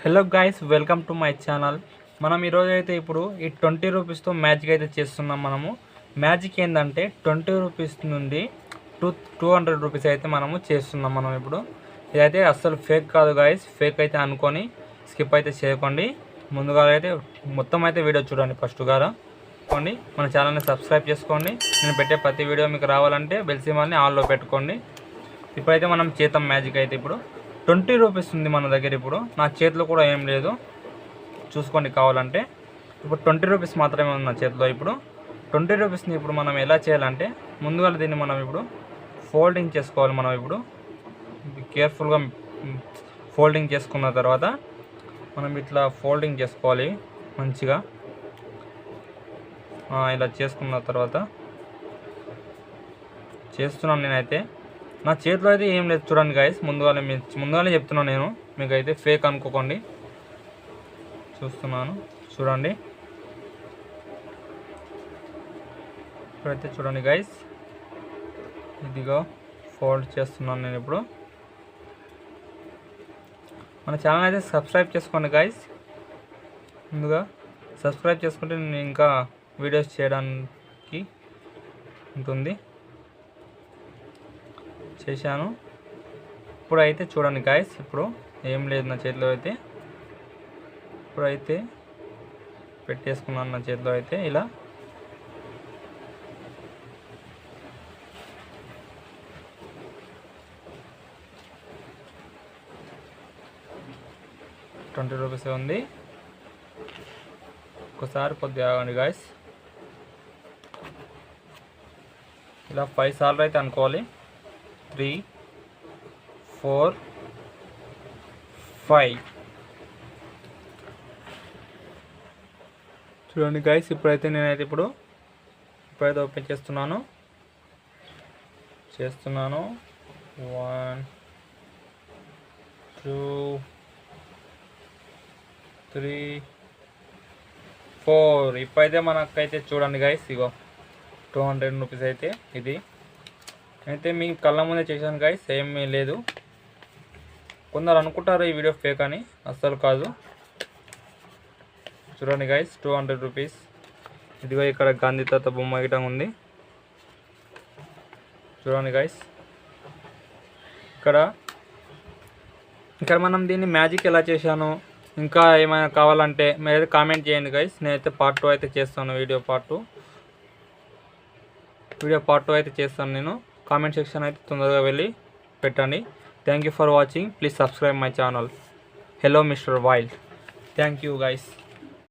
Hello guys, welcome to my channel. మనం ఈరోజు అయితే ఇప్పుడు ఈ 20 రూపీస్తో మ్యాజిక్ అయితే చేస్తున్నాం. మనము మ్యాజిక్ ఏంటంటే 20 రూపీస్ నుండి 200 రూపీస్ అయితే మనము చేస్తున్నాం. మనం ఇప్పుడు ఇదైతే అస్సలు ఫేక్ కాదు గైస్. ఫేక్ అయితే అనుకొని స్కిప్ అయితే చేయకండి. ముందుగా అయితే మొత్తం అయితే వీడియో చూడండి. ఫస్ట్ గారా కొన్ని మన ఛానల్ని సబ్స్క్రైబ్ చేసుకోండి. నేను పెట్టే ప్రతి వీడియో మీకు రావాలంటే బెల్ సింబల్ని ఆన్లో పెట్టుకోండి. ఇప్పుడైతే మనం చేద్దాం మ్యాజిక్. అయితే ఇప్పుడు 20 రూపీస్ ఉంది మన దగ్గర. ఇప్పుడు నా చేతిలో కూడా ఏం లేదు, చూసుకోండి కావాలంటే. ఇప్పుడు 20 రూపీస్ మాత్రమే ఉంది నా చేతిలో. ఇప్పుడు 20 రూపీస్ని ఇప్పుడు మనం ఎలా చేయాలంటే ముందుగా దీన్ని మనం ఇప్పుడు ఫోల్డింగ్ చేసుకోవాలి. మనం ఇప్పుడు కేర్ఫుల్గా ఫోల్డింగ్ చేసుకున్న తర్వాత మనం ఇట్లా ఫోల్డింగ్ చేసుకోవాలి మంచిగా. ఇలా చేసుకున్న తర్వాత చేస్తున్నాను నేనైతే. నా చేతిలో అయితే ఏం లేదు చూడండి గైస్. ముందుగానే చెప్తున్నాను నేను, మీకు అయితే ఫేక్ అనుకోకండి. చూస్తున్నాను చూడండి. ఇప్పుడైతే చూడండి గైస్, ఇదిగో ఫోల్డ్ చేస్తున్నాను నేను ఇప్పుడు. మన ఛానల్ అయితే సబ్స్క్రైబ్ చేసుకోండి గైస్. ముందుగా సబ్స్క్రైబ్ చేసుకుంటే నేను ఇంకా వీడియోస్ చేయడానికి ఉంటుంది. చేశాను. ఇప్పుడైతే చూడండి గాయస్, ఇప్పుడు ఏం లేదు నా చేతిలో అయితే. ఇప్పుడైతే పెట్టేసుకున్నాను నా చేతిలో అయితే. ఇలా ₹20 ఉంది. ఒకసారి కొద్దిగా ఆగండి గాయస్. ఇలా 5 సార్లు అయితే అనుకోవాలి. 3, 4, 5 చూడండి గైస్. ఇప్పుడైతే నేనైతే ఇప్పుడైతే ఓపెన్ చేస్తున్నాను. 1, 2, 3, 4 ఇప్పుడైతే మనకైతే చూడండి గైస్, ఇగో 200 రూపీస్ అయితే ఇది అయితే మీ కళ్ళ ముందే చేశాను గైస్. ఏమీ లేదు. కొందరు అనుకుంటారు ఈ వీడియో ఫేక్ అని, అస్సలు కాదు. చూడండి గైస్, 200 రూపీస్. ఇదిగో ఇక్కడ గాంధీ తాత బొమ్మ గిటం ఉంది. చూడండి గైస్, ఇక్కడ మనం దీన్ని మ్యాజిక్ ఎలా చేశాను, ఇంకా ఏమైనా కావాలంటే మీరైతే కామెంట్ చేయండి గైస్. నేనైతే పార్ట్ 2 అయితే చేస్తాను. వీడియో పార్ట్ 2 అయితే చేస్తాను నేను. కామెంట్ సెక్షన్ అయితే తొందరగా వెళ్ళి పెట్టండి. Thank you for watching. Please subscribe my channel. Hello mister wild. Thank you guys.